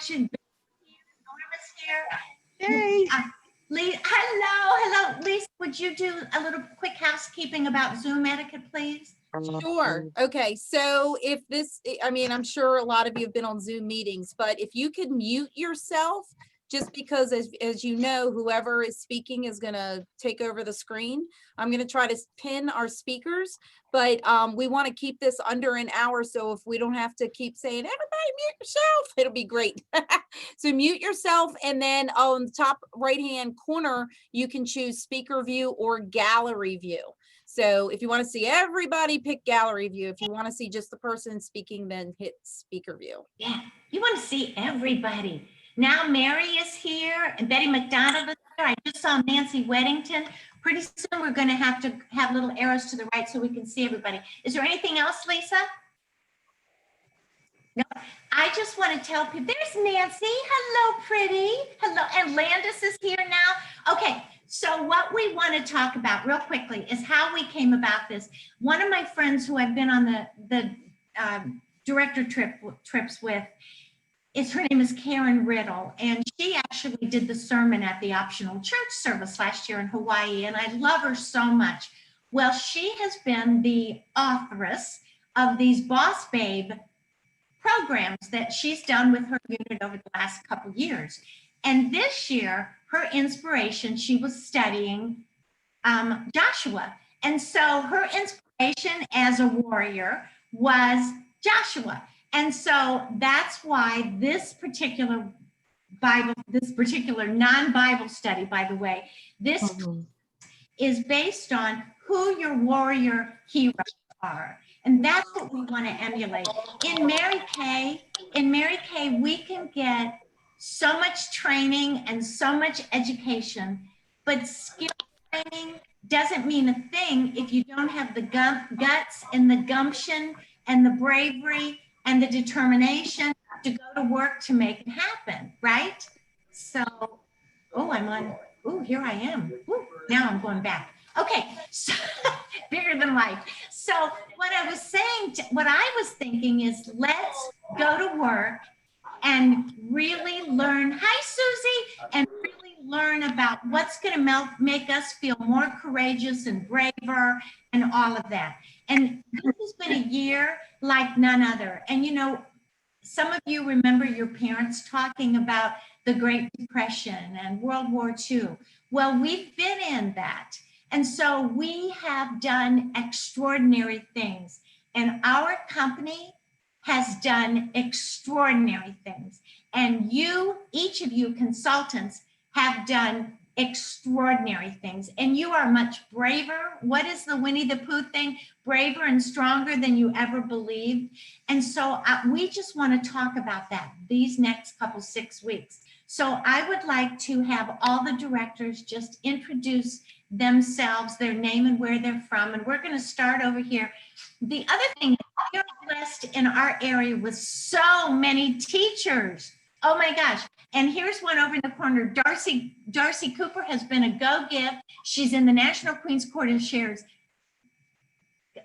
Should be here. Hey. Hello. Lisa, would you do a little quick housekeeping about Zoom etiquette, please? Sure. Okay. So if this, I mean, I'm sure a lot of you have been on Zoom meetings, but if you could mute yourself, just because as you know, whoever is speaking is going to take over the screen. I'm going to try to pin our speakers, but we want to keep this under an hour. So if we don't have to keep saying, everybody mute yourself, it'll be great. So mute yourself. And then on the top right-hand corner, you can choose speaker view or gallery view. So if you want to see everybody, pick gallery view. If you want to see just the person speaking, then hit speaker view. Yeah, you want to see everybody. Now Mary is here and Betty McDonald is here. I just saw Nancy Weddington. Pretty soon we're going to have little arrows to the right so we can see everybody. Is there anything else, Lisa? No, I just want to tell people, there's Nancy. Hello, pretty. Hello, and Landis is here now. Okay. So what we want to talk about real quickly is how we came about this. One of my friends who I've been on the director trips with, her name is Karen Riddle, and she actually did the sermon at the optional church service last year in Hawaii, and I love her so much. Well, she has been the authoress of these Boss Babe programs that she's done with her unit over the last couple of years. And this year, her inspiration, she was studying Joshua. And so her inspiration as a warrior was Joshua. And so that's why this particular non-Bible study, by the way, this is based on who your warrior heroes are. And that's what we want to emulate. In Mary Kay, we can get so much training and so much education, but skill training doesn't mean a thing if you don't have the guts and the gumption and the bravery and the determination to go to work to make it happen, right? So, here I am. Ooh, now I'm going back. Okay, so bigger than life. So what I was thinking is let's go to work and really learn, hi Susie, and really learn about what's going to make us feel more courageous and braver and all of that. And this has been a year like none other. And you know, some of you remember your parents talking about the Great Depression and World War II. Well, we've been in that. And so we have done extraordinary things. And our company has done extraordinary things. And you, each of you consultants, have done extraordinary things. And you are much braver. What is the Winnie the Pooh thing? Braver and stronger than you ever believed. And so we just want to talk about that these next 6 weeks. So I would like to have all the directors just introduce themselves, their name and where they're from. And we're going to start over here. The other thing is we are blessed in our area with so many teachers. Oh my gosh. And here's one over in the corner. Darcy Cooper has been a go-give. She's in the National Queen's Court of Shares.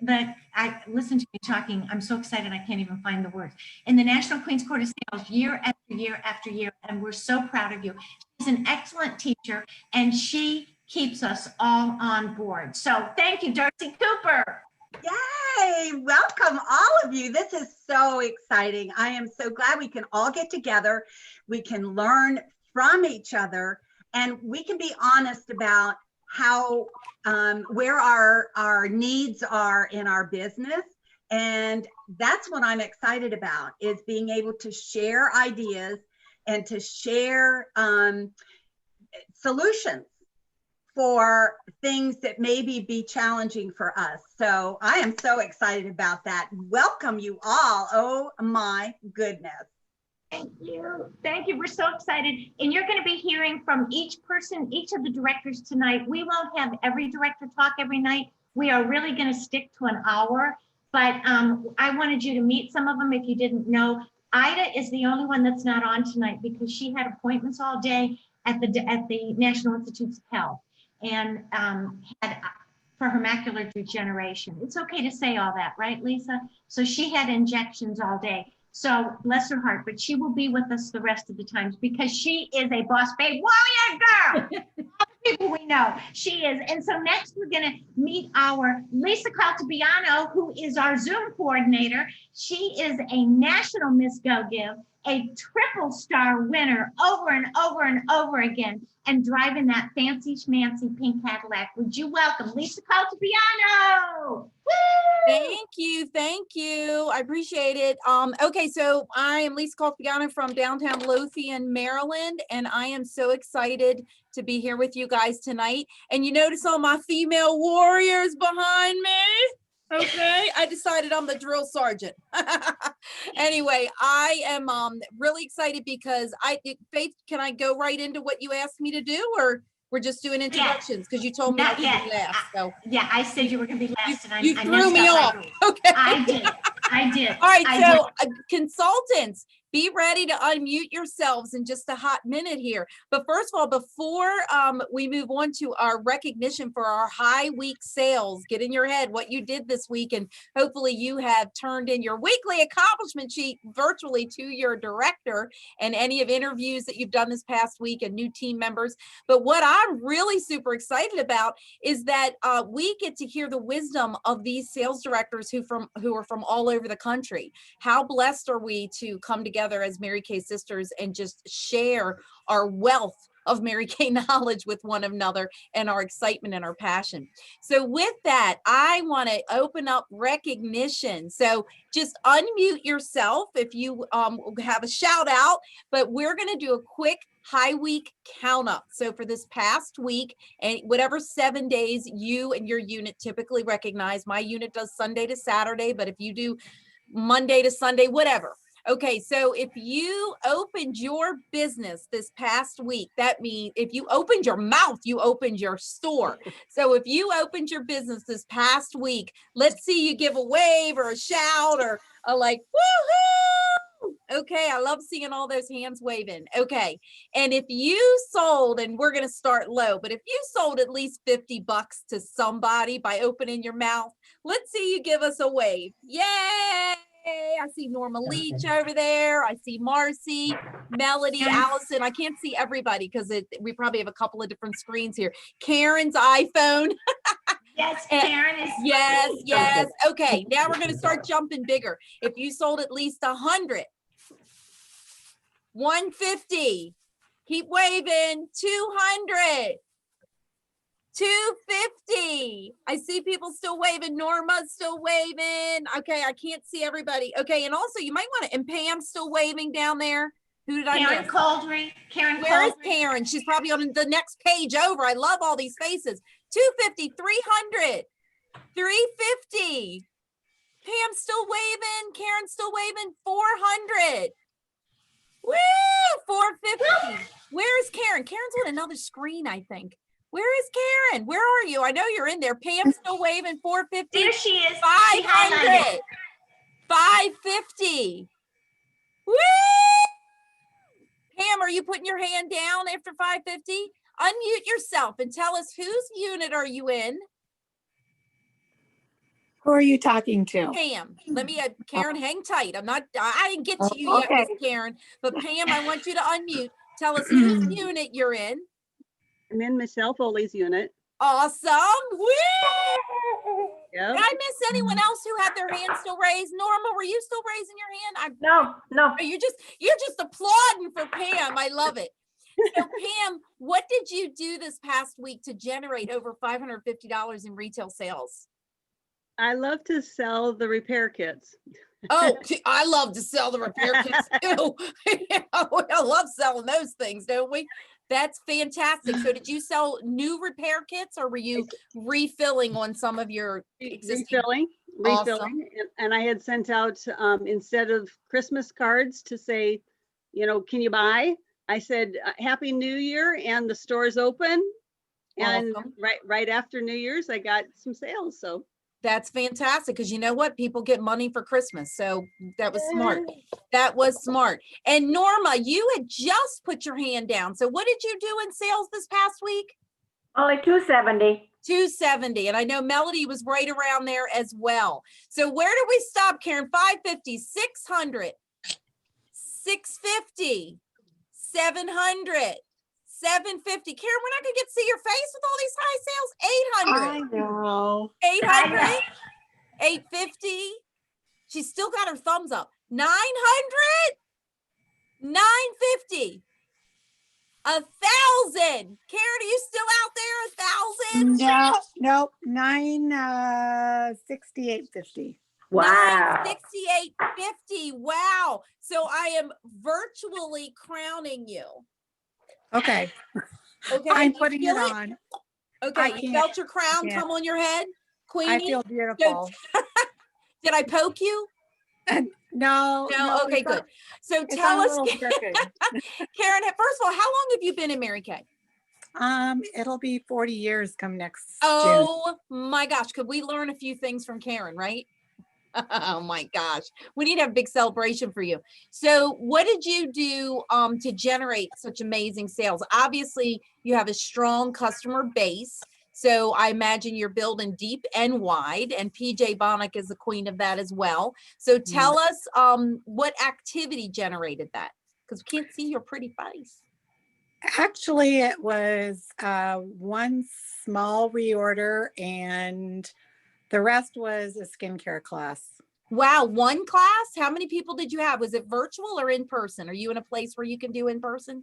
I listen to me talking. I'm so excited I can't even find the words. In the National Queen's Court of Sales year after year after year. And we're so proud of you. She's an excellent teacher and she keeps us all on board. So thank you, Darcy Cooper. Yay, welcome all of you. This is so exciting. I am so glad we can all get together. We can learn from each other and we can be honest about how, where our needs are in our business. And that's what I'm excited about, is being able to share ideas and to share solutions for things that maybe be challenging for us. So I am so excited about that. Welcome you all. Oh my goodness. Thank you. Thank you. We're so excited. And you're going to be hearing from each person, each of the directors tonight. We won't have every director talk every night. We are really going to stick to an hour, but I wanted you to meet some of them if you didn't know. Ida is the only one that's not on tonight because she had appointments all day at the National Institutes of Health and had for her macular degeneration. It's okay to say all that, right, Lisa? So she had injections all day. So bless her heart, but she will be with us the rest of the times because she is a boss babe warrior girl. People we know she is. And so next we're going to meet our Lisa Caltabiano, who is our Zoom coordinator. She is a national Miss Go Give, a triple star winner over and over and over again, and driving that fancy schmancy pink Cadillac. Would you welcome Lisa Caltabiano? Woo! Thank you. Thank you. I appreciate it. Okay, so I am Lisa Caltabiano from downtown Lothian, Maryland, and I am so excited to be here with you guys tonight. And you notice all my female warriors behind me? Okay, I decided I'm the drill sergeant. Anyway, I am really excited because Faith, can I go right into what you asked me to do, or we're just doing introductions? Because you told me I Not could yet. be last. So Yeah, I said you were going to be last, and you I threw messed me up my off. rules. Okay. I did. I did. All right, I so consultants, be ready to unmute yourselves in just a hot minute here. But first of all, before we move on to our recognition for our high week sales, get in your head what you did this week, and hopefully you have turned in your weekly accomplishment sheet virtually to your director and any of interviews that you've done this past week and new team members. But what I'm really super excited about is that we get to hear the wisdom of these sales directors who are from all over the country. How blessed are we to come together as Mary Kay sisters and just share our wealth of Mary Kay knowledge with one another and our excitement and our passion. So with that, I want to open up recognition. So just unmute yourself if you have a shout out, but we're going to do a quick high week count up. So for this past week and whatever 7 days you and your unit typically recognize, my unit does Sunday to Saturday, but if you do Monday to Sunday, whatever. Okay, so if you opened your business this past week, that means if you opened your mouth, you opened your store. So if you opened your business this past week, let's see you give a wave or a shout or a like, woohoo! Okay, I love seeing all those hands waving. Okay, and if you sold, and we're going to start low, but if you sold at least $50 to somebody by opening your mouth, let's see you give us a wave. Yay! I see Norma Leach over there. I see Marcy, Melody, Allison. I can't see everybody because we probably have a couple of different screens here. Karen's iPhone. Yes, Karen is. Yes, yes. Okay, now we're going to start jumping bigger. If you sold at least 100, 150, keep waving, 200. 250. I see people still waving. Norma's still waving. Okay, I can't see everybody. Okay, and also you might want to, and Pam's still waving down there. Who did I miss? Karen Coldry. Karen Where is Coldry. Karen? She's probably on the next page over. I love all these faces. 250, 300, 350. Pam's still waving. Karen's still waving. 400. Woo! 450. Where is Karen? Karen's on another screen, I think. Where is Karen? Where are you? I know you're in there. Pam's still waving. 450. There she is. 500. 550. Woo! Pam, are you putting your hand down after 550? Unmute yourself and tell us whose unit are you in? Who are you talking to? Pam, let me, Karen, hang tight. I didn't get to you yet, Okay. Miss Karen, but Pam, I want you to unmute. Tell us whose unit you're in. I'm in Michelle Foley's unit. Awesome. Woo! Yep. Did I miss anyone else who had their hand still raised? Norma, were you still raising your hand? No. You're just applauding for Pam. I love it. So Pam, what did you do this past week to generate over $550 in retail sales? I love to sell the repair kits. Oh, I love to sell the repair kits too. I love selling those things, don't we? That's fantastic. So did you sell new repair kits or were you refilling on some of your existing? Refilling. Awesome. And I had sent out, instead of Christmas cards to say, can you buy? I said, Happy New Year, and the store's open. And Awesome. right after New Year's, I got some sales. So That's fantastic because you know what? People get money for Christmas. So that was smart. That was smart. And Norma, you had just put your hand down. So what did you do in sales this past week? Only 270. 270. And I know Melody was right around there as well. So where do we stop, Karen? 550, 600, 650, 700, 750. Karen, we're not gonna get to see your face with all these high sales. 800, know. 800, 850. She's still got her thumbs up. 900, 950, 1,000. Karen, are you still out there? 1,000? No, nope, 968.50. Wow. 968.50. Wow. So I am virtually crowning you. Okay, Okay. I'm you putting feel it on. Okay. You can't- felt your crown can't. come on your head? I Queenie? feel beautiful. Did I poke you? No, No. Okay, it's on- good. So It's tell on a us, little crooked. Karen, first of all, how long have you been in Mary Kay? It'll be 40 years come next June. Oh my gosh. Could we learn a few things from Karen, right? Oh my gosh. We need to have a big celebration for you. So what did you do to generate such amazing sales? Obviously, you have a strong customer base. So I imagine you're building deep and wide, and PJ Bonnick is the queen of that as well. So tell us what activity generated that, because we can't see your pretty face. Actually, it was one small reorder and the rest was a skincare class. Wow, one class? How many people did you have? Was it virtual or in person? Are you in a place where you can do in person?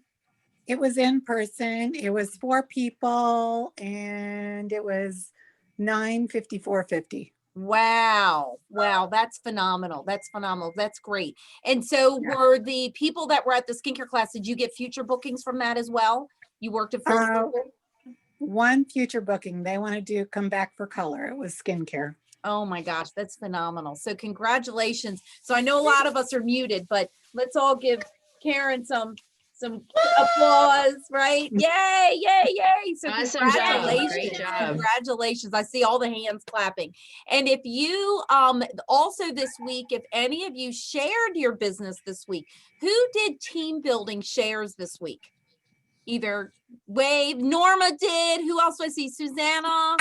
It was in person. It was 4 people and it was $954.50. Wow. Wow. That's phenomenal. That's phenomenal. That's great. And so Yeah. were the people that were at the skincare class, did you get future bookings from that as well? You worked at full circle? One future booking. They wanted to come back for color. It was skincare. Oh my gosh, that's phenomenal. So congratulations. So I know a lot of us are muted, but let's all give Karen some applause, right? Yay, yay, yay. So Awesome job. congratulations. Great job. Congratulations. I see all the hands clapping. And if you also this week, if any of you shared your business this week, who did team building shares this week? Either Wave, Norma did. Who else do I see? Susanna.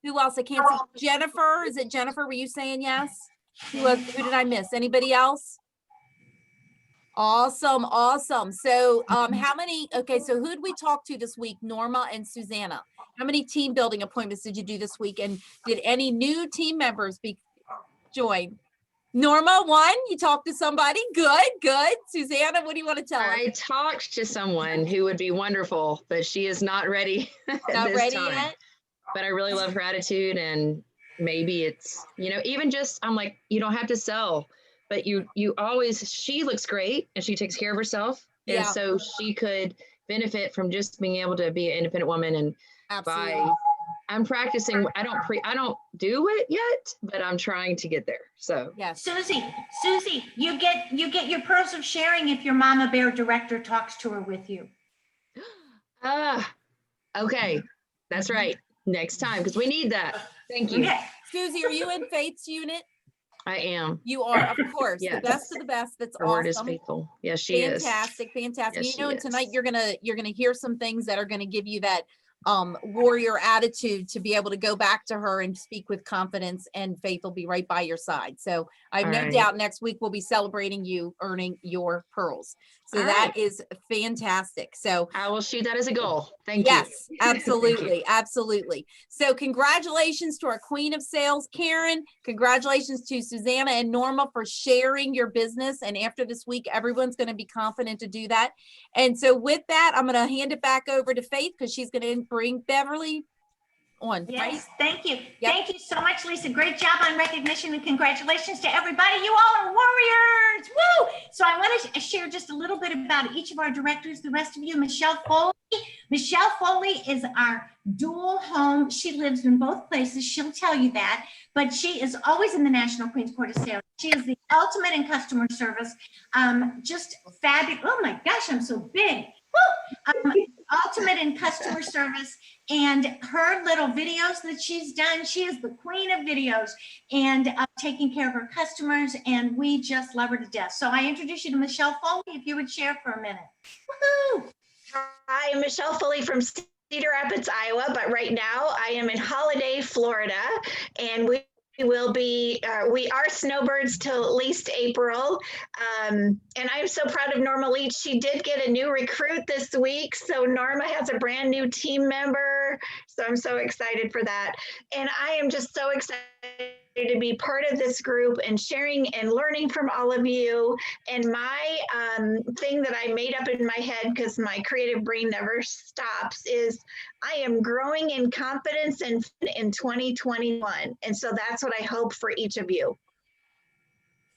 Who else? I can't see. Jennifer. Is it Jennifer? Were you saying yes? Who did I miss? Anybody else? Awesome. Awesome. So how many, okay, so who did we talk to this week? Norma and Susanna. How many team building appointments did you do this week? And did any new team members join? Norma, one, you talked to somebody. Good, good. Susanna, what do you want to tell us? I talked to someone who would be wonderful, but she is not ready at Not this ready time. yet? But I really love her attitude, and maybe it's, even just, I'm like, you don't have to sell, but you always, she looks great and she takes care of herself. Yeah. And so she could benefit from just being able to be an independent woman and Absolutely. I'm practicing. I don't do it yet, but I'm trying to get there. So Yes. Susie, you get your pearls of sharing if your Mama Bear director talks to her with you. okay. That's right. Next time, because we need that. Thank you. Okay. Susie, are you in Faith's unit? I am. You are, of course, the Yes. best of the best. That's Her word is awesome. faithful. Yes, she is. Fantastic, fantastic. Yes, You know, she and tonight is. you're gonna hear some things that are gonna give you that warrior attitude to be able to go back to her and speak with confidence, and Faith will be right by your side. So I have All no right. doubt next week we'll be celebrating you earning your pearls. So All that right. is fantastic. So I will shoot that as a goal. Thank yes, you. absolutely, absolutely. So congratulations to our queen of sales, Karen. Congratulations to Susanna and Norma for sharing your business. And after this week, everyone's going to be confident to do that. And so with that, I'm going to hand it back over to Faith because she's going to bring Beverly on, right? Yes, thank you. Yep. Thank you so much, Lisa. Great job on recognition, and congratulations to everybody. You all are warriors. Woo! So I want to share just a little bit about each of our directors, the rest of you. Michelle Foley. Michelle Foley is our dual home. She lives in both places. She'll tell you that, but she is always in the National Queens Court of Sales. She is the ultimate in customer service. Just fabulous. Oh my gosh, I'm so big. Woo! Ultimate in customer service, and her little videos that she's done, she is the queen of videos and taking care of her customers, and we just love her to death. So I introduce you to Michelle Foley, if you would share for a minute. Woohoo! Hi, I'm Michelle Foley from Cedar Rapids, Iowa, but right now I am in Holiday, Florida, and we we are snowbirds till at least April. And I'm so proud of Norma Leach. She did get a new recruit this week. So Norma has a brand new team member. So I'm so excited for that. And I am just so excited to be part of this group and sharing and learning from all of you. And my thing that I made up in my head, because my creative brain never stops, is I am growing in confidence in 2021. And so that's what I hope for each of you.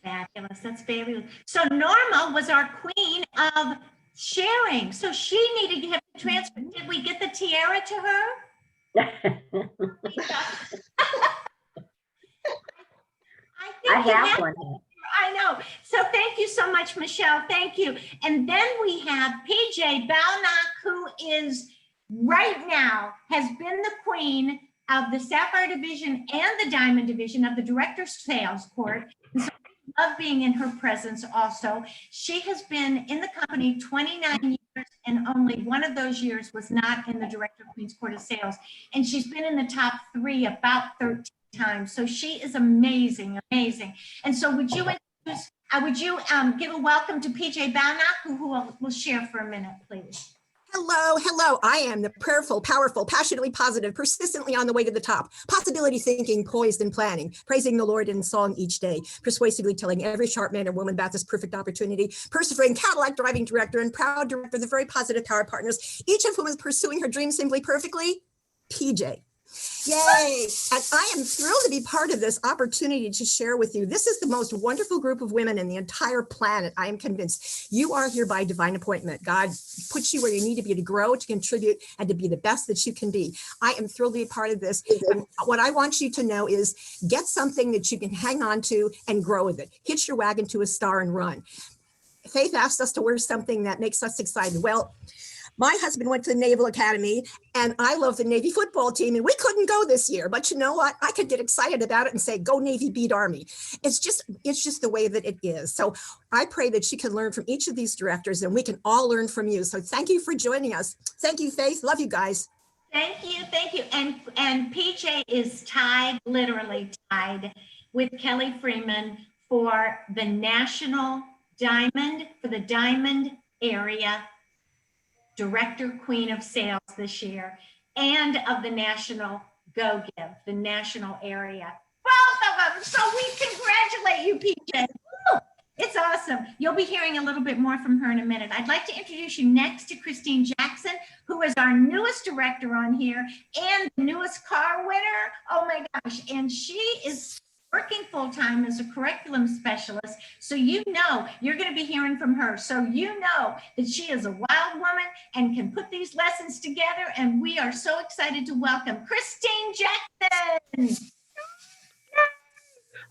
Fabulous. That's fabulous. So Norma was our queen of sharing. So she needed to have the transfer. Did we get the tiara to her? I have one. I know. So thank you so much, Michelle. Thank you. And then we have PJ Balnock, who is right now has been the queen of the Sapphire Division and the Diamond Division of the Director's Sales Court. And so I love being in her presence also. She has been in the company 29 years, and only one of those years was not in the Director of Queen's Court of Sales. And she's been in the top 3 about 13 times. So she is amazing, amazing. And so would you introduce, give a welcome to PJ Balnock, who will share for a minute, please. Hello. I am the prayerful, powerful, passionately positive, persistently on the way to the top, possibility thinking, poised and planning, praising the Lord in song each day, persuasively telling every sharp man or woman about this perfect opportunity, persevering Cadillac driving director and proud director of the very positive power partners, each of whom is pursuing her dream simply perfectly, PJ. Yay! And I am thrilled to be part of this opportunity to share with you. This is the most wonderful group of women in the entire planet. I am convinced you are here by divine appointment. God puts you where you need to be to grow, to contribute, and to be the best that you can be. I am thrilled to be a part of this. And what I want you to know is get something that you can hang on to and grow with it. Hitch your wagon to a star and run. Faith asked us to wear something that makes us excited. Well, my husband went to the Naval Academy and I love the Navy football team and we couldn't go this year, but you know what? I could get excited about it and say, go Navy, beat Army. It's just the way that it is. So I pray that you can learn from each of these directors and we can all learn from you. So thank you for joining us. Thank you, Faith. Love you guys. Thank you. And PJ is tied, literally tied with Kelly Freeman for the National Diamond, for the Diamond Area Director Queen of Sales this year, and of the National Go Give, the national area. Both of them. So we congratulate you, PJ. Woo! It's awesome. You'll be hearing a little bit more from her in a minute. I'd like to introduce you next to Christine Jackson, who is our newest director on here and the newest car winner. Oh my gosh. And she is working full-time as a curriculum specialist. So you know you're going to be hearing from her. So you know that she is a wild woman and can put these lessons together. And we are so excited to welcome Christine Jackson.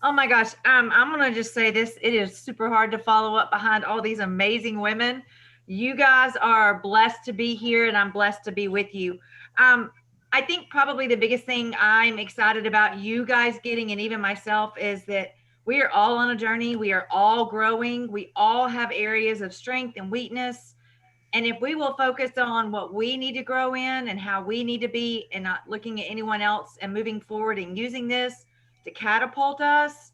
Oh my gosh. I'm going to just say this. It is super hard to follow up behind all these amazing women. You guys are blessed to be here and I'm blessed to be with you. I think probably the biggest thing I'm excited about you guys getting, and even myself, is that we are all on a journey. We are all growing. We all have areas of strength and weakness. And if we will focus on what we need to grow in and how we need to be and not looking at anyone else and moving forward and using this to catapult us,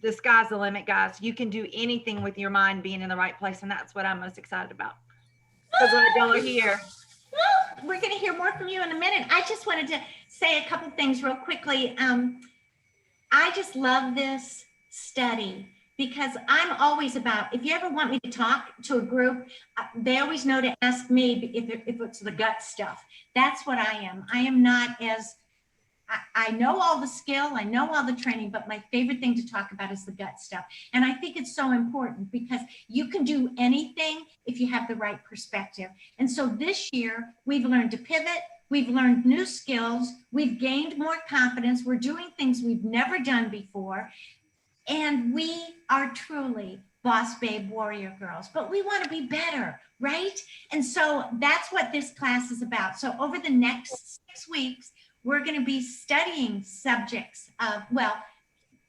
the sky's the limit, guys. You can do anything with your mind being in the right place. And that's what I'm most excited about. So glad y'all are here. We're going to hear more from you in a minute. I just wanted to say a couple things real quickly. I just love this study because I'm always about, if you ever want me to talk to a group, they always know to ask me if it's the gut stuff. That's what I am. I am not as, I know all the skill, I know all the training, but my favorite thing to talk about is the gut stuff. And I think it's so important because you can do anything if you have the right perspective. And so this year we've learned to pivot, we've learned new skills, we've gained more confidence, we're doing things we've never done before. And we are truly boss babe warrior girls, but we want to be better, right? And so that's what this class is about. So over the next 6 weeks, we're going to be studying subjects of, well,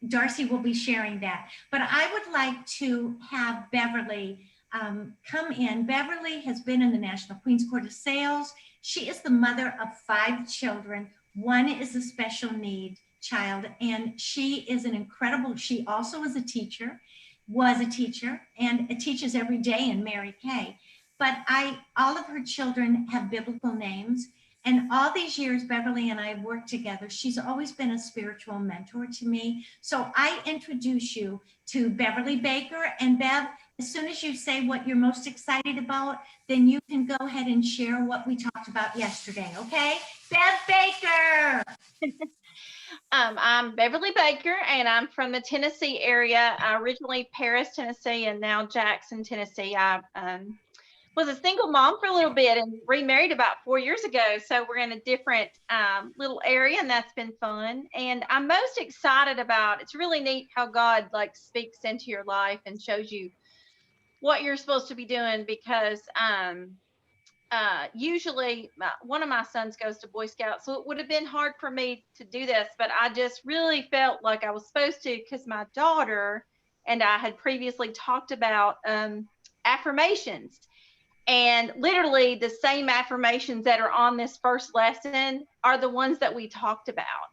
Darcy will be sharing that, but I would like to have Beverly come in. Beverly has been in the National Queen's Court of Sales. She is the mother of 5 children. One is a special need. child, and she is an incredible, she also is a teacher, was a teacher, and teaches every day in Mary Kay. But all of her children have biblical names. And all these years, Beverly and I have worked together. She's always been a spiritual mentor to me. So I introduce you to Beverly Baker. And Bev, as soon as you say what you're most excited about, then you can go ahead and share what we talked about yesterday, okay? Bev Baker. I'm Beverly Baker, and I'm from the Tennessee area, originally Paris, Tennessee, and now Jackson, Tennessee. I was a single mom for a little bit and remarried about 4 years ago. So we're in a different little area, and that's been fun. And I'm most excited about, it's really neat how God like speaks into your life and shows you what you're supposed to be doing, because usually one of my sons goes to Boy Scouts, so it would have been hard for me to do this, but I just really felt like I was supposed to, because my daughter and I had previously talked about affirmations. And literally the same affirmations that are on this first lesson are the ones that we talked about.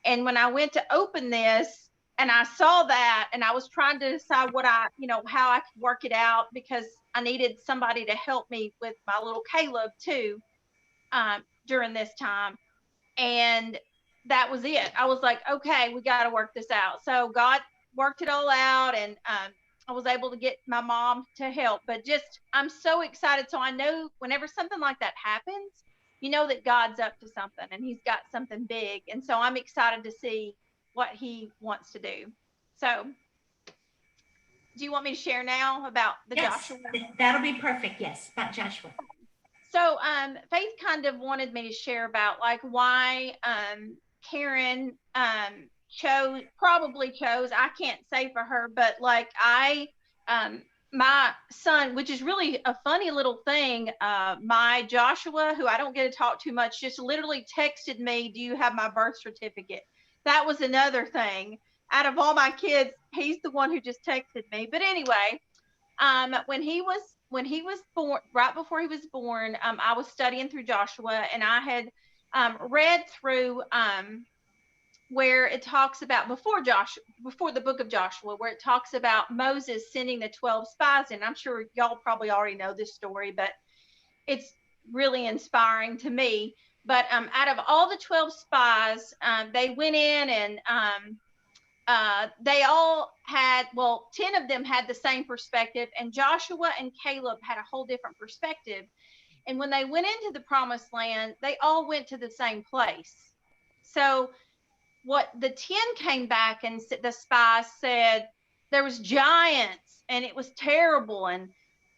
And when I went to open this and I saw that, and I was trying to decide how I could work it out, because I needed somebody to help me with my little Caleb too, during this time. And that was it. I was like, okay, we got to work this out. So God worked it all out, and I was able to get my mom to help. But just, I'm so excited. So I know whenever something like that happens, you know that God's up to something and he's got something big. And so I'm excited to see what he wants to do. So do you want me to share now about the Joshua? That'll be perfect. Yes, about Joshua. So Faith kind of wanted me to share about like why Karen probably chose, I can't say for her, but like my son, which is really a funny little thing, my Joshua, who I don't get to talk too much, just literally texted me, do you have my birth certificate? That was another thing. Out of all my kids, he's the one who just texted me. But anyway, when he was born, right before he was born, I was studying through Joshua, and I had read through where it talks about before the book of Joshua, where it talks about Moses sending the 12 spies. And I'm sure y'all probably already know this story, but it's really inspiring to me. But out of all the 12 spies, they went in, and they all had, 10 of them had the same perspective, and Joshua and Caleb had a whole different perspective. And when they went into the promised land, they all went to the same place. So what the 10 came back, and the spies said there was giants and it was terrible, and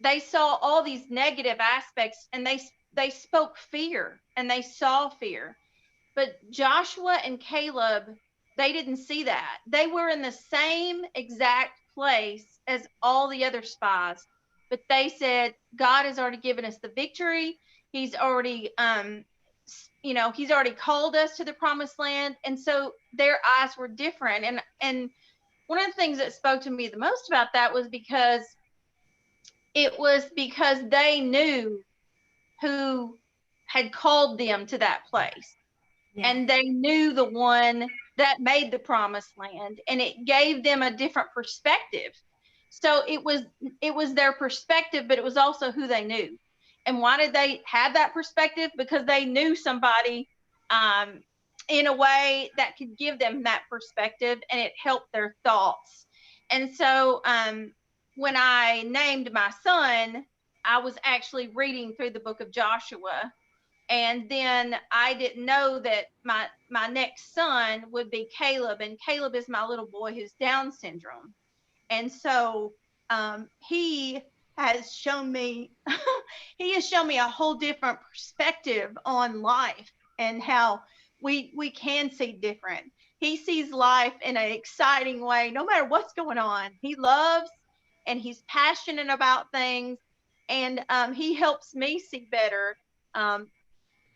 they saw all these negative aspects, and they spoke fear and they saw fear. But Joshua and Caleb, they didn't see that. They were in the same exact place as all the other spies, but they said, God has already given us the victory. He's already he's already called us to the promised land. And so their eyes were different. And one of the things that spoke to me the most about that was because they knew who had called them to that place. Yeah. And they knew the one that made the promised land, and it gave them a different perspective. So it was their perspective, but it was also who they knew. And why did they have that perspective? Because they knew somebody in a way that could give them that perspective, and it helped their thoughts. And so when I named my son, I was actually reading through the book of Joshua. And then I didn't know that my next son would be Caleb. And Caleb is my little boy who's Down syndrome. And so he has shown me a whole different perspective on life, and how we can see different. He sees life in an exciting way, no matter what's going on. He loves, and he's passionate about things, and he helps me see better.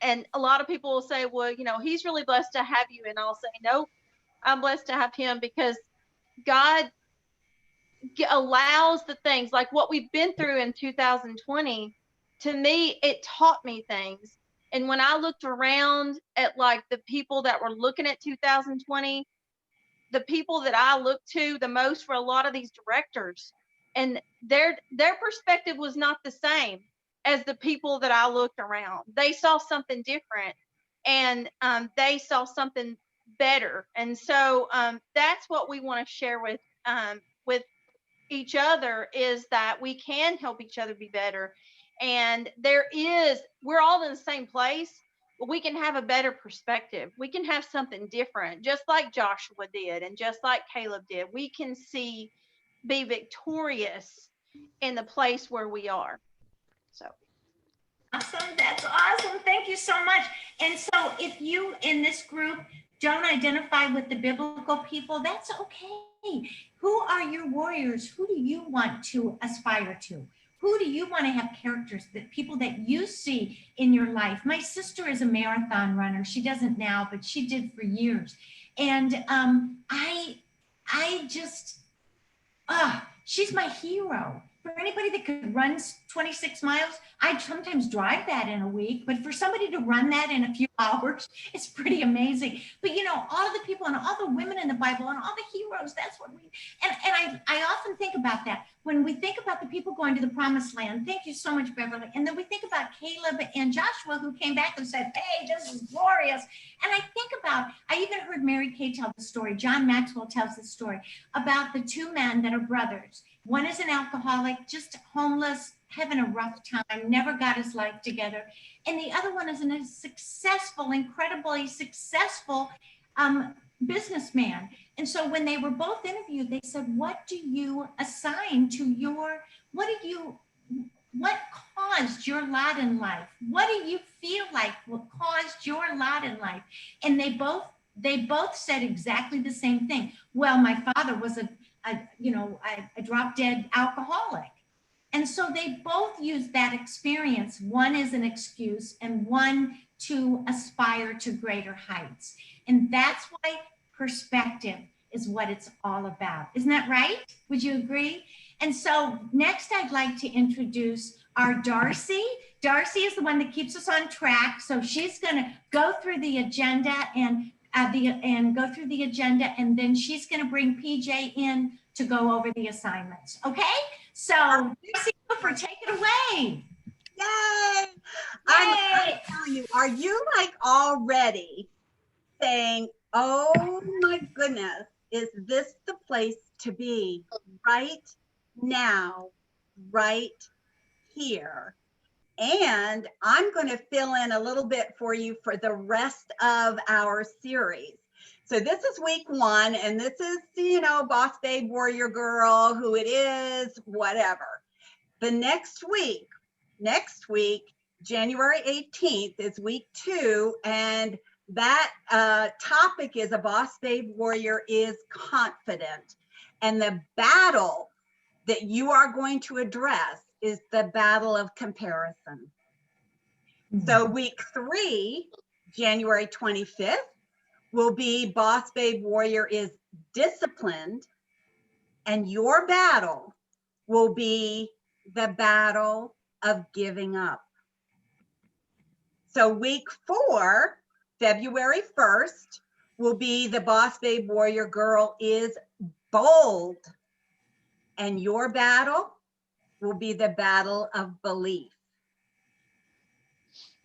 And a lot of people will say, well, he's really blessed to have you. And I'll say, no, I'm blessed to have him, because God allows the things like what we've been through in 2020. To me, it taught me things And when I looked around at like the people that were looking at 2020, the people that I looked to the most were a lot of these directors, and their perspective was not the same as the people that I looked around. They saw something different, and they saw something better. And so that's what we want to share with each other, is that we can help each other be better. And we're all in the same place, but we can have a better perspective. We can have something different, just like Joshua did and just like Caleb did. We can be victorious in the place where we are. So Awesome. That's awesome. Thank you so much. And so if you in this group don't identify with the biblical people, that's okay. Who are your warriors? Who do you want to aspire to? Who do you want to have characters, that people that you see in your life? My sister is a marathon runner. She doesn't now, but she did for years. And I just, she's my hero. For anybody that could run 26 miles, I'd sometimes drive that in a week, but for somebody to run that in a few hours, it's pretty amazing. But you know, all of the people and all the women in the Bible and all the heroes, that's what and I often think about that. When we think about the people going to the promised land, thank you so much, Beverly. And then we think about Caleb and Joshua, who came back and said, hey, this is glorious. And I think about, I even heard Mary Kay tell the story, John Maxwell tells the story about the two men that are brothers. One is an alcoholic, just homeless, having a rough time, never got his life together. And the other one is a successful, incredibly successful businessman. And so when they were both interviewed, they said, what do you assign to what caused your lot in life? What do you feel like what caused your lot in life? And they both said exactly the same thing. Well, my father was a drop dead alcoholic. And so they both use that experience. One is an excuse and one to aspire to greater heights. And that's why perspective is what it's all about. Isn't that right? Would you agree? And so next I'd like to introduce our Darcy. Darcy is the one that keeps us on track. So she's gonna go through the agenda and then she's going to bring PJ in to go over the assignments. Okay, so Darcy, take it away. Yay! I'm telling you, are you like already saying, oh my goodness, is this the place to be right now, right here? And I'm going to fill in a little bit for you for the rest of our series. So this is week 1, and this is, Boss Babe Warrior Girl, who it is, whatever. The next week, January 18th is week 2, and that topic is a Boss Babe Warrior is confident. And the battle that you are going to address is the battle of comparison. So week 3, January 25th, will be Boss Babe Warrior is disciplined, and your battle will be the battle of giving up. So week 4, February 1st, will be the Boss Babe Warrior Girl is bold, and your battle will be the battle of belief.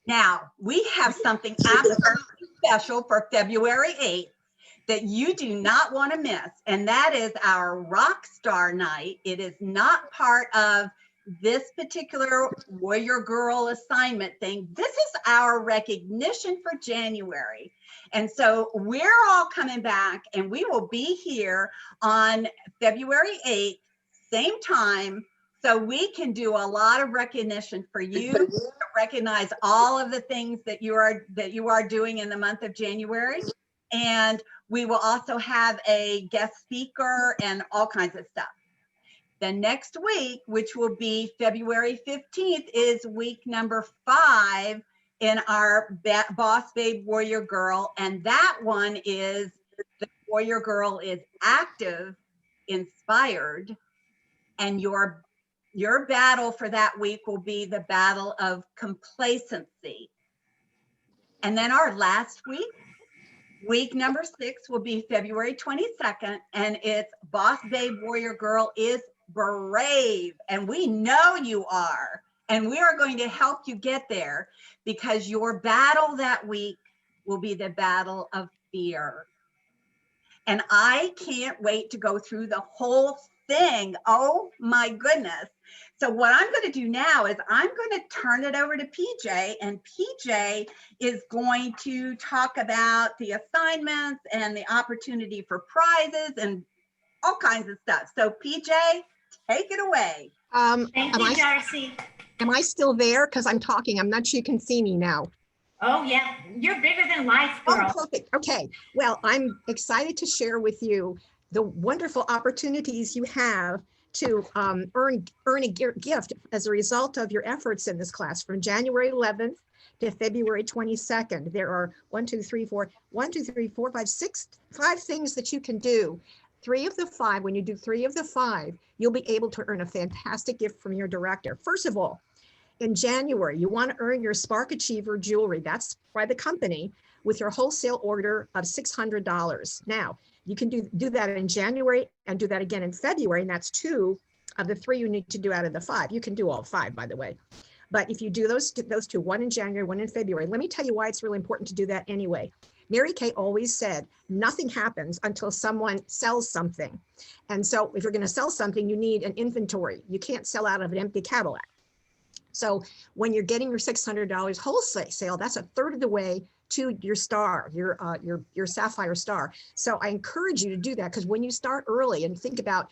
Now, we have something absolutely special for February 8th that you do not want to miss, and that is our rock star night. It is not part of this particular Warrior Girl assignment thing. This is our recognition for January. And so we're all coming back, and we will be here on February 8th, same time, so we can do a lot of recognition for you, to recognize all of the things that you are doing in the month of January. And we will also have a guest speaker and all kinds of stuff. The next week, which will be February 15th, is week number 5 in our Boss Babe Warrior Girl. And that one is the Warrior Girl is active, inspired, and your battle for that week will be the battle of complacency. And then our last week, week number 6 will be February 22nd, and it's Boss Babe Warrior Girl is brave. And we know you are. And we are going to help you get there, because your battle that week will be the battle of fear. And I can't wait to go through the whole thing. Oh my goodness. So what I'm going to do now is I'm going to turn it over to PJ, and PJ is going to talk about the assignments and the opportunity for prizes and all kinds of stuff. So PJ, take it away. Thank you, Darcy. Am I still there? Because I'm talking. I'm not sure you can see me now. Oh, yeah. You're bigger than life, girl. Oh, perfect. Okay. Well, I'm excited to share with you the wonderful opportunities you have to earn a gift as a result of your efforts in this class from January 11th to February 22nd. There are 5 things that you can do. 3 of the 5, when you do 3 of the 5, you'll be able to earn a fantastic gift from your director. First of all, in January, you want to earn your Spark Achiever jewelry. That's by the company with your wholesale order of $600. Now, you can do that in January and do that again in February, and that's 2 of the 3 you need to do out of the 5. You can do all 5, by the way. But if you do those 2, 1 in January, 1 in February, let me tell you why it's really important to do that anyway. Mary Kay always said, nothing happens until someone sells something. And so if you're going to sell something, you need an inventory. You can't sell out of an empty Cadillac. So when you're getting your $600 wholesale, that's 1/3 of the way to your star, your sapphire star. So I encourage you to do that, because when you start early and think about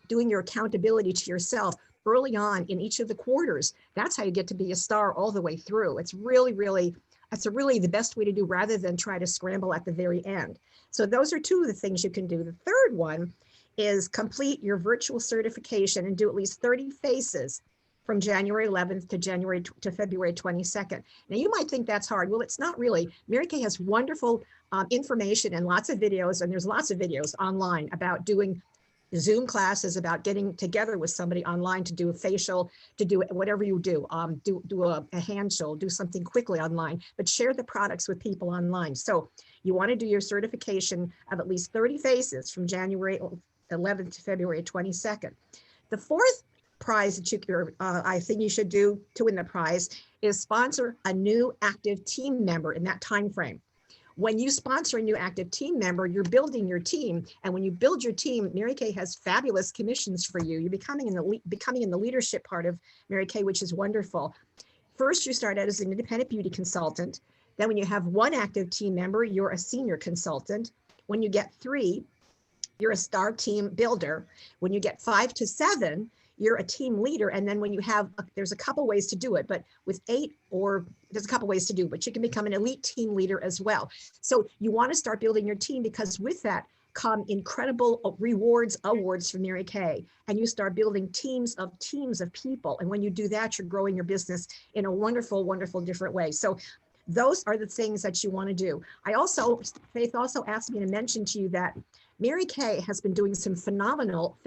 doing your accountability to yourself early on in each of the quarters, that's how you get to be a star all the way through. It's really the best way to do, rather than try to scramble at the very end. So those are 2 of the things you can do. The 3rd one is complete your virtual certification and do at least 30 faces from January 11th to February 22nd. Now you might think that's hard. Well, it's not really. Mary Kay has wonderful information and lots of videos, and there's lots of videos online about doing Zoom classes, about getting together with somebody online to do a facial, to do whatever you do, do a hand show, do something quickly online, but share the products with people online. So you want to do your certification of at least 30 faces from January 11th to February 22nd. The 4th prize that I think you should do to win the prize is sponsor a new active team member in that time frame. When you sponsor a new active team member, you're building your team. And when you build your team, Mary Kay has fabulous commissions for you. You're becoming in the leadership part of Mary Kay, which is wonderful. First, you start out as an independent beauty consultant. Then when you have 1 active team member, you're a senior consultant. When you get 3, you're a star team builder. When you get 5 to 7, you're a team leader. And then when you have, there's a couple ways to do it, but with 8, or there's a couple ways to do, but you can become an elite team leader as well. So you want to start building your team, because with that come incredible rewards, awards from Mary Kay. And you start building teams of people. And when you do that, you're growing your business in a wonderful, wonderful different way. So those are the things that you want to do. Faith also asked me to mention to you that Mary Kay has been doing some phenomenal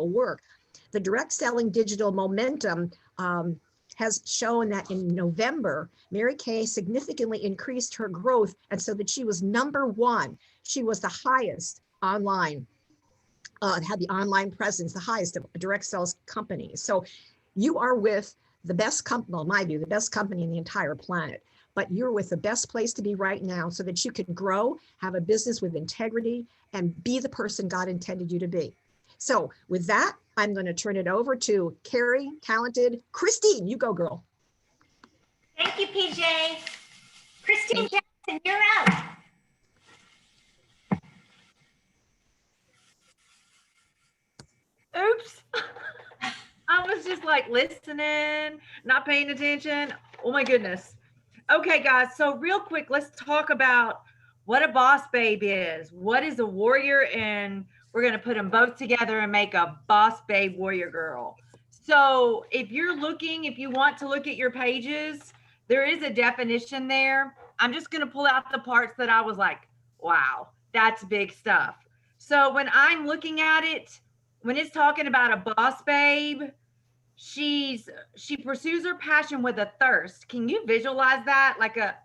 work. The direct selling digital momentum has shown that in November, Mary Kay significantly increased her growth, and so that she was number 1. She was the highest online, had the online presence, the highest of direct sales companies. So you are with the best company, well, in my view, the best company in the entire planet. But you're with the best place to be right now, so that you can grow, have a business with integrity, and be the person God intended you to be. So with that, I'm going to turn it over to Carrie, talented Christine. You go, girl. Thank you, PJ. Christine Jackson, you're out. Oops. I was just like listening, not paying attention. Oh my goodness. Okay, guys. So real quick, let's talk about what a boss babe is. What is a warrior? And we're going to put them both together and make a boss babe warrior girl. So if you want to look at your pages, there is a definition there. I'm just going to pull out the parts that I was like, wow, that's big stuff. So when I'm looking at it, when it's talking about a boss babe, she pursues her passion with a thirst. Can you visualize that? Like a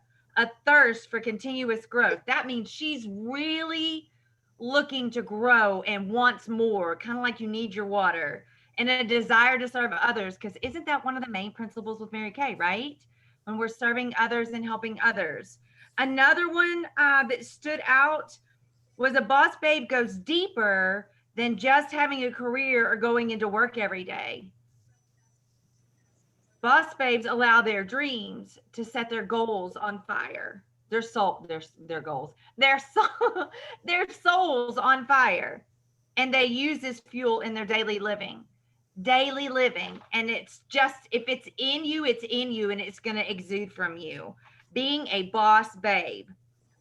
thirst for continuous growth. That means she's really looking to grow and wants more, kind of like you need your water, and a desire to serve others. Because isn't that one of the main principles with Mary Kay, right? When we're serving others and helping others. Another one that stood out was a boss babe goes deeper than just having a career or going into work every day. Boss babes allow their dreams to set their goals on fire. Their goals, their souls on fire. And they use this fuel in their daily living. And it's just, if it's in you, and it's going to exude from you. Being a boss babe.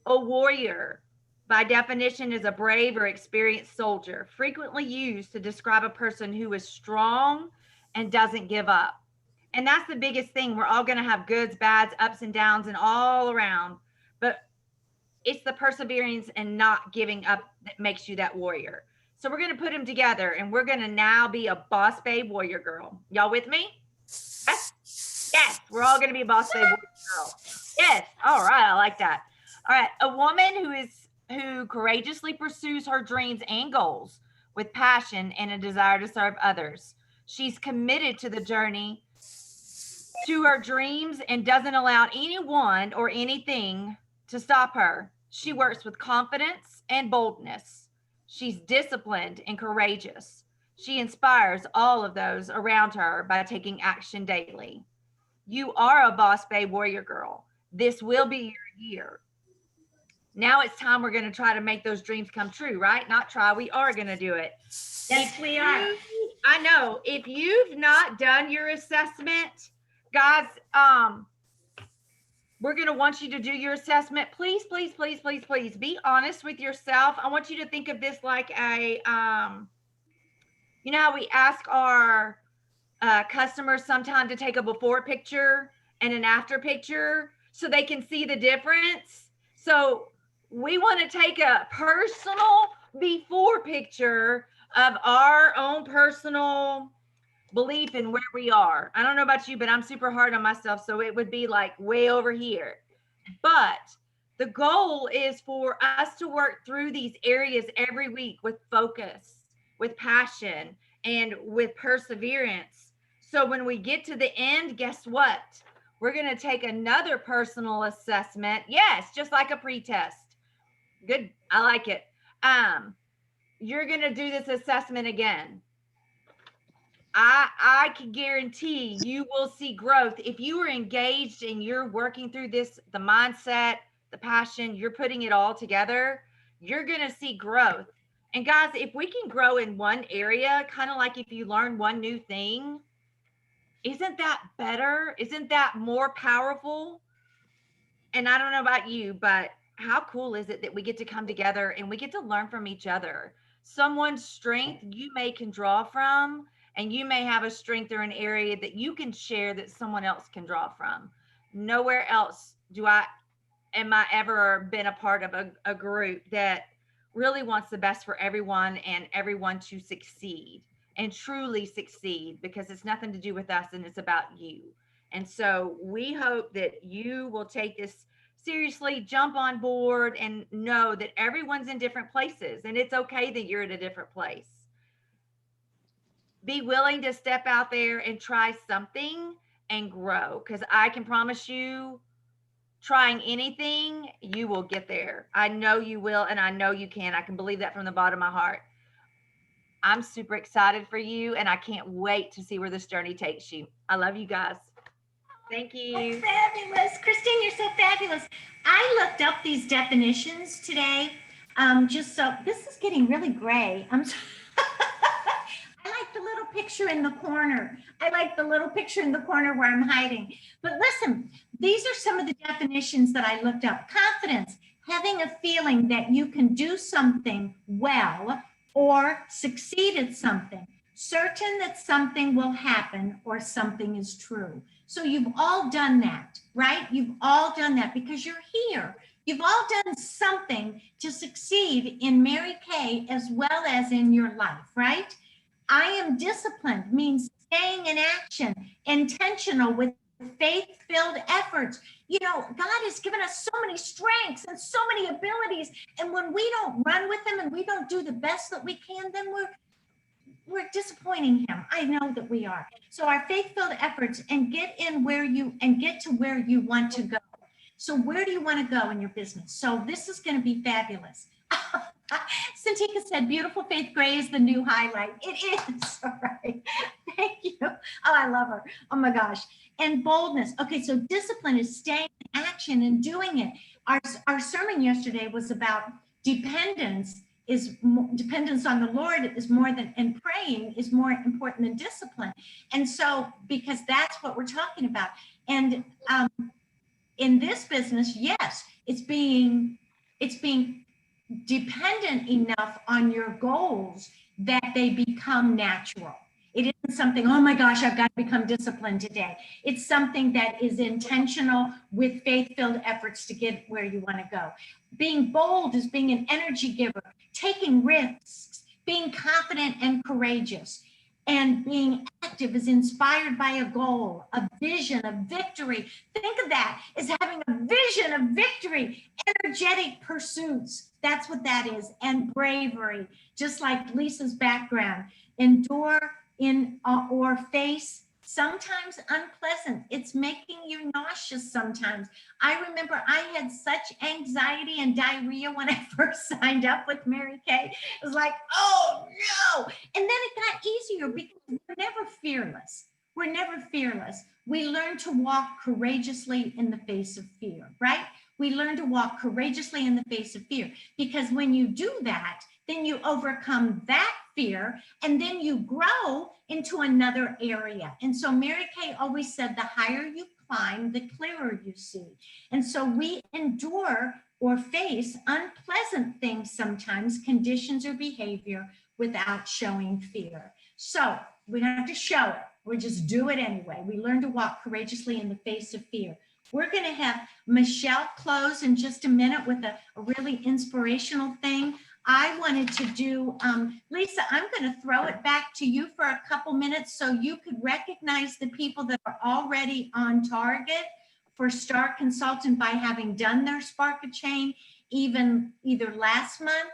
A warrior, by definition, is a brave or experienced soldier, frequently used to describe a person who is strong and doesn't give up. And that's the biggest thing. We're all going to have goods, bads, ups and downs, and all around. But it's the perseverance and not giving up that makes you that warrior. So we're going to put them together, and we're going to now be a boss babe warrior girl. Y'all with me? Yes, we're all going to be a boss babe warrior girl. Yes. All right. I like that. All right. A woman who courageously pursues her dreams and goals with passion and a desire to serve others. She's committed to the journey to her dreams and doesn't allow anyone or anything to stop her. She works with confidence and boldness. She's disciplined and courageous. She inspires all of those around her by taking action daily. You are a boss babe warrior girl. This will be your year. Now it's time we're going to try to make those dreams come true, right? Not try, we are going to do it. Yes, we are. I know. If you've not done your assessment, guys, we're going to want you to do your assessment. Please, please, please, please, please be honest with yourself. I want you to think of this like a, you know how we ask our customers sometime to take a before picture and an after picture so they can see the difference. So we want to take a personal before picture of our own personal belief in where we are. I don't know about you, but I'm super hard on myself. So it would be like way over here. But the goal is for us to work through these areas every week with focus, with passion, and with perseverance. So when we get to the end, guess what? We're going to take another personal assessment. Yes, just like a pretest. Good. I like it. You're going to do this assessment again. I can guarantee you will see growth. If you are engaged and you're working through this, the mindset, the passion, you're putting it all together, you're going to see growth. And guys, if we can grow in one area, kind of like if you learn one new thing, isn't that better? Isn't that more powerful? And I don't know about you, but how cool is it that we get to come together and we get to learn from each other? Someone's strength you can draw from, and you may have a strength or an area that you can share that someone else can draw from. Nowhere else am I ever been a part of a group that really wants the best for everyone and everyone to succeed and truly succeed, because it's nothing to do with us and it's about you. And so we hope that you will take this seriously, jump on board, and know that everyone's in different places, and it's okay that you're in a different place. Be willing to step out there and try something and grow, because I can promise you, trying anything, you will get there. I know you will, and I know you can. I can believe that from the bottom of my heart. I'm super excited for you, and I can't wait to see where this journey takes you. I love you guys. Thank you. That's fabulous. Christine, you're so fabulous. I looked up these definitions today. Just so, this is getting really gray. I like the little picture in the corner. I like the little picture in the corner where I'm hiding. But listen, these are some of the definitions that I looked up. Confidence, having a feeling that you can do something well or succeed at something. Certain that something will happen or something is true. So you've all done that, right? You've all done that because you're here. You've all done something to succeed in Mary Kay as well as in your life, right? I am disciplined means staying in action, intentional with faith-filled efforts. You know, God has given us so many strengths and so many abilities. And when we don't run with them and we don't do the best that we can, then we're disappointing him. I know that we are. So our faith-filled efforts and get to where you want to go. So where do you want to go in your business? So this is going to be fabulous. Santika said, beautiful Faith Gray is the new highlight. It is. All right. Thank you. Oh, I love her. Oh my gosh. And boldness. Okay. So discipline is staying in action and doing it. Our sermon yesterday was about dependence on the Lord is more than, and praying is more important than discipline. And so, because that's what we're talking about. And in this business, yes, it's being dependent enough on your goals that they become natural. It isn't something, oh my gosh, I've got to become disciplined today. It's something that is intentional with faith-filled efforts to get where you want to go. Being bold is being an energy giver, taking risks, being confident and courageous. And being active is inspired by a goal, a vision, a victory. Think of that as having a vision of victory, energetic pursuits. That's what that is. And bravery, just like Lisa's background. Endure or face sometimes unpleasant. It's making you nauseous sometimes. I remember I had such anxiety and diarrhea when I first signed up with Mary Kay. It was like, oh no. And then it got easier because we're never fearless. We're never fearless. We learn to walk courageously in the face of fear, right? We learn to walk courageously in the face of fear, because when you do that, then you overcome that fear and then you grow into another area. And so Mary Kay always said, the higher you climb, the clearer you see. And so we endure or face unpleasant things sometimes, conditions or behavior, without showing fear. So we don't have to show it. We just do it anyway. We learn to walk courageously in the face of fear. We're going to have Michelle close in just a minute with a really inspirational thing. I wanted to do, Lisa, I'm going to throw it back to you for a couple minutes so you could recognize the people that are already on target for Star Consultant by having done their Spark a Chain, even either last month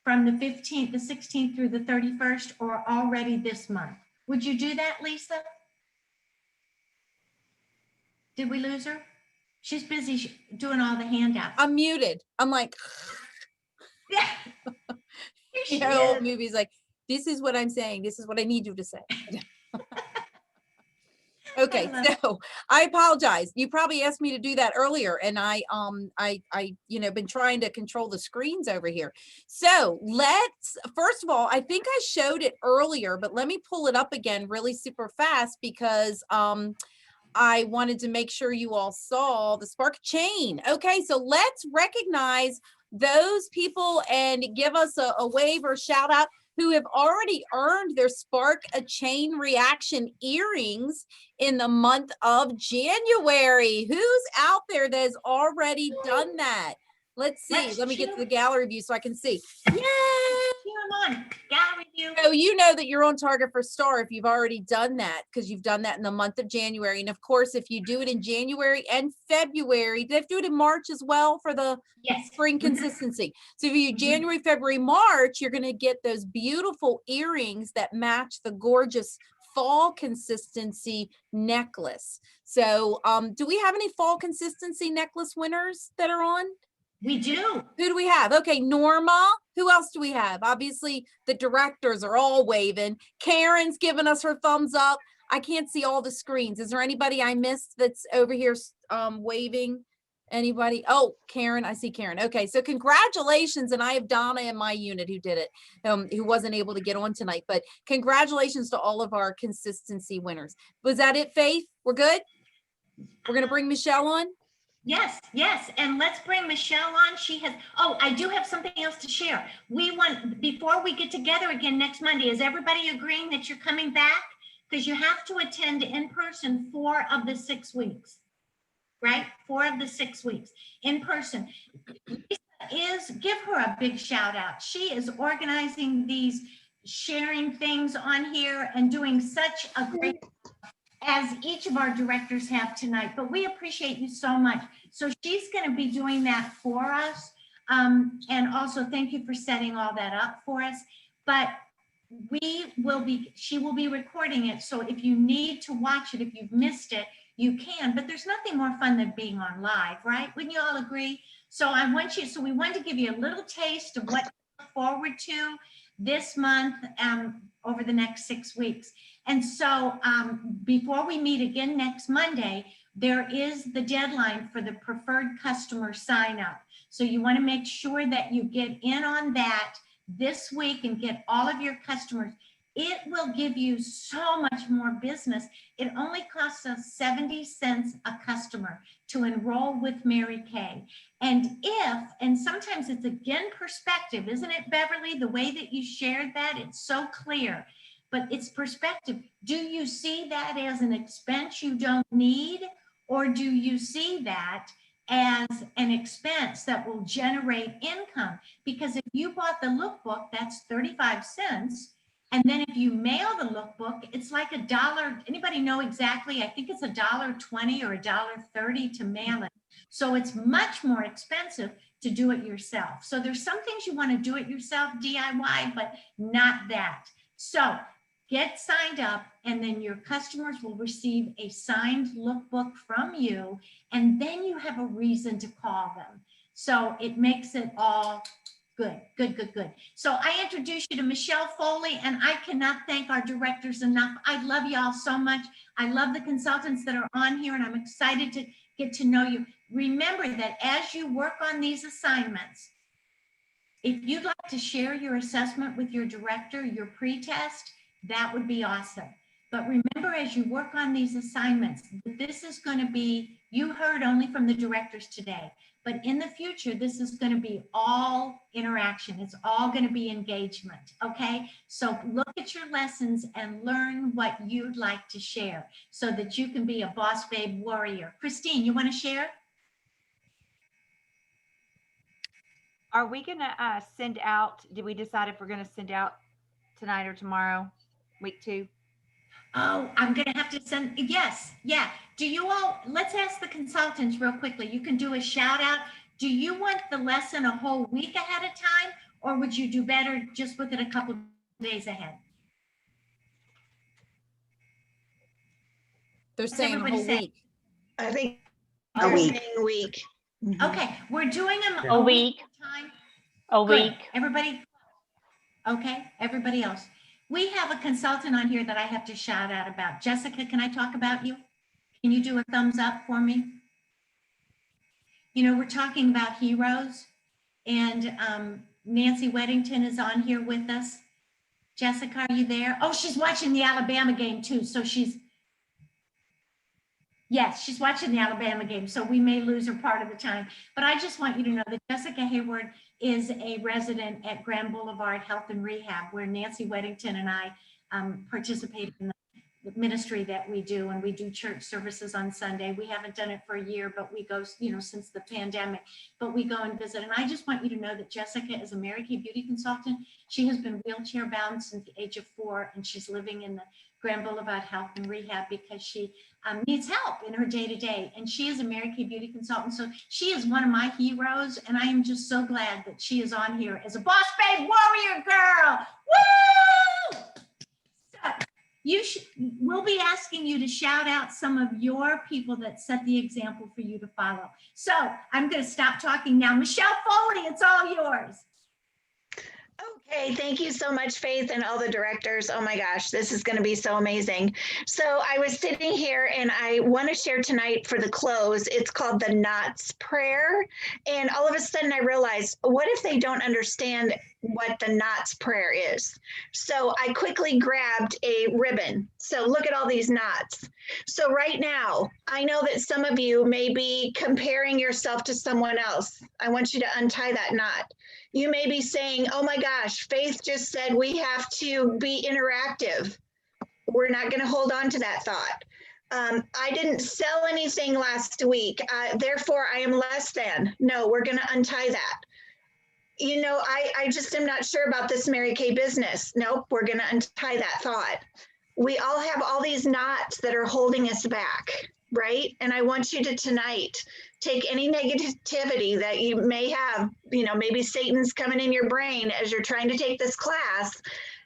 from the 15th, the 16th through the 31st, or already this month. Would you do that, Lisa? Did we lose her? She's busy doing all the handouts. I'm muted. I'm like, Yeah. you know, old movies like, this is what I'm saying. This is what I need you to say. Okay, so I apologize. You probably asked me to do that earlier, and I been trying to control the screens over here. So let's, first of all, I think I showed it earlier, but let me pull it up again really super fast because I wanted to make sure you all saw the Spark Chain. Okay, so let's recognize those people and give us a wave or shout out who have already earned their Spark a Chain reaction earrings in the month of January. Who's out there that has already done that? Let's see. Let me get to the gallery view so I can see. Yay! Come on, gallery view. So you know that you're on target for Star if you've already done that, because you've done that in the month of January. And of course, if you do it in January and February, did they do it in March as well for the spring consistency? So if you January, February, March, you're going to get those beautiful earrings that match the gorgeous fall consistency necklace. So do we have any fall consistency necklace winners that are on? We do. Who do we have? Okay, Norma. Who else do we have? Obviously, the directors are all waving. Karen's giving us her thumbs up. I can't see all the screens. Is there anybody I missed that's over here waving? Anybody? Oh, Karen. I see Karen. Okay, so congratulations. And I have Donna in my unit who did it, who wasn't able to get on tonight. But congratulations to all of our consistency winners. Was that it, Faith? We're good? We're going to bring Michelle on? Yes, yes. And let's bring Michelle on. She has, oh, I do have something else to share. We want, before we get together again next Monday, is everybody agreeing that you're coming back? Because you have to attend in person 4 of the 6 weeks, right? 4 of the 6 weeks in person. Lisa give her a big shout out. She is organizing these. sharing things on here and doing such a great as each of our directors have tonight, but we appreciate you so much. So she's going to be doing that for us. And also thank you for setting all that up for us. But she will be recording it. So if you need to watch it, if you've missed it, you can, but there's nothing more fun than being on live, right? Wouldn't you all agree? So we wanted to give you a little taste of what to look forward to this month, over the next 6 weeks. And so before we meet again next Monday, there is the deadline for the preferred customer sign up. So you want to make sure that you get in on that this week and get all of your customers. It will give you so much more business. It only costs us 70 cents a customer to enroll with Mary Kay. And sometimes it's again perspective, isn't it, Beverly? The way that you shared that, it's so clear, but it's perspective. Do you see that as an expense you don't need? Or do you see that as an expense that will generate income? Because if you bought the lookbook, that's 35 cents. And then if you mail the lookbook, it's like $1. Anybody know exactly? I think it's $1.20 or $1.30 to mail it. So it's much more expensive to do it yourself. So there's some things you want to do it yourself, DIY, but not that. So get signed up, and then your customers will receive a signed lookbook from you, and then you have a reason to call them. So it makes it all good. So I introduce you to Michelle Foley, and I cannot thank our directors enough. I love y'all so much. I love the consultants that are on here, and I'm excited to get to know you. Remember that as you work on these assignments, if you'd like to share your assessment with your director, your pre-test, that would be awesome. But remember, as you work on these assignments, this is going to be, you heard only from the directors today, but in the future, this is going to be all interaction. It's all going to be engagement. Okay. So look at your lessons and learn what you'd like to share so that you can be a boss babe warrior. Christine, you want to share? Are we going to send out, did we decide if we're going to send out tonight or tomorrow, week 2? Oh, I'm going to have to send, yes, yeah. Do you all, let's ask the consultants real quickly. You can do a shout out. Do you want the lesson a whole week ahead of time, or would you do better just with it a couple of days ahead? They're saying a whole week. I think A they're week. saying a week. Okay, we're doing them A week. time. A Good. week. Everybody, okay, everybody else. We have a consultant on here that I have to shout out about. Jessica, can I talk about you? Can you do a thumbs up for me? You know, we're talking about heroes, and Nancy Weddington is on here with us. Jessica, are you there? Oh, she's watching the Alabama game too. So yes, she's watching the Alabama game. So we may lose her part of the time, but I just want you to know that Jessica Hayward is a resident at Grand Boulevard Health and Rehab, where Nancy Weddington and I participate in the ministry that we do, and we do church services on Sunday. We haven't done it for a year, but we go, since the pandemic, but we go and visit. And I just want you to know that Jessica is a Mary Kay beauty consultant. She has been wheelchair bound since the age of 4, and she's living in the Grand Boulevard Health and Rehab because she needs help in her day-to-day. And she is a Mary Kay beauty consultant. So she is one of my heroes. And I am just so glad that she is on here as a boss babe warrior girl. Woo! So we'll be asking you to shout out some of your people that set the example for you to follow. So I'm going to stop talking now. Michelle Foley, it's all yours. Okay, thank you so much, Faith, and all the directors. Oh my gosh, this is going to be so amazing. So I was sitting here and I want to share tonight for the close. It's called the Knots Prayer. And all of a sudden I realized, what if they don't understand what the Knots Prayer is? So I quickly grabbed a ribbon. So look at all these knots. So right now, I know that some of you may be comparing yourself to someone else. I want you to untie that knot. You may be saying, oh my gosh, Faith just said we have to be interactive. We're not going to hold on to that thought. I didn't sell anything last week, therefore I am less than. No, we're going to untie that. you know, I just am not sure about this Mary Kay business. Nope, we're going to untie that thought. We all have all these knots that are holding us back, right? And I want you to tonight take any negativity that you may have, you know, maybe Satan's coming in your brain as you're trying to take this class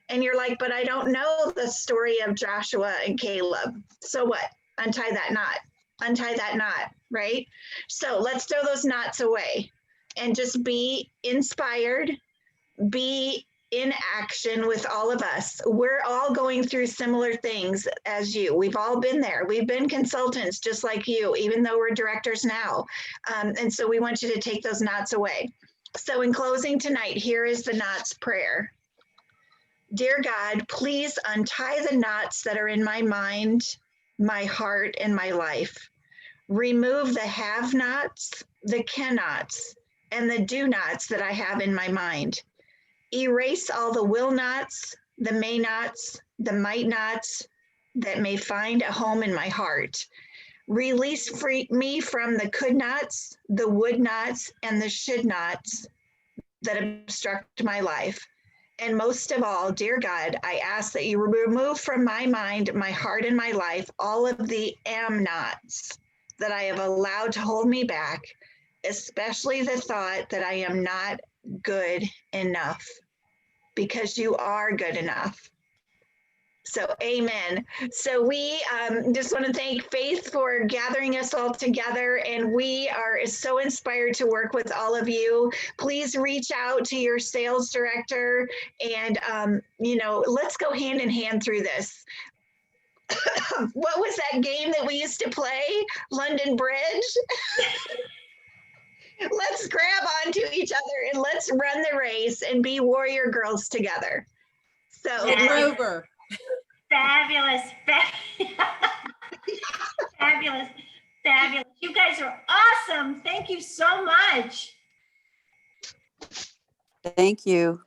and you're like, but I don't know the story of Joshua and Caleb. So what? Untie that knot. Untie that knot, right? So let's throw those knots away and just be inspired, be in action with all of us. We're all going through similar things as you. We've all been there. We've been consultants just like you, even though we're directors now. And so we want you to take those knots away. So in closing tonight, here is the knots prayer. Dear God, please untie the knots that are in my mind, my heart, and my life. Remove the have-nots, the cannots, and the do-nots that I have in my mind. Erase all the will-nots, the may-nots, the might-nots that may find a home in my heart. Release me from the could-nots, the would-nots, and the should-nots that obstruct my life. And most of all, dear God, I ask that you remove from my mind, my heart, and my life all of the am-nots that I have allowed to hold me back, especially the thought that I am not good enough, because you are good enough. So amen. So we just want to thank Faith for gathering us all together, and we are so inspired to work with all of you. Please reach out to your sales director and, you know, let's go hand in hand through this. What was that game that we used to play? London Bridge? Let's grab onto each other and let's run the race and be warrior girls together. So Rover. Fabulous. Fabulous. Fabulous. You guys are awesome. Thank you so much. Thank you.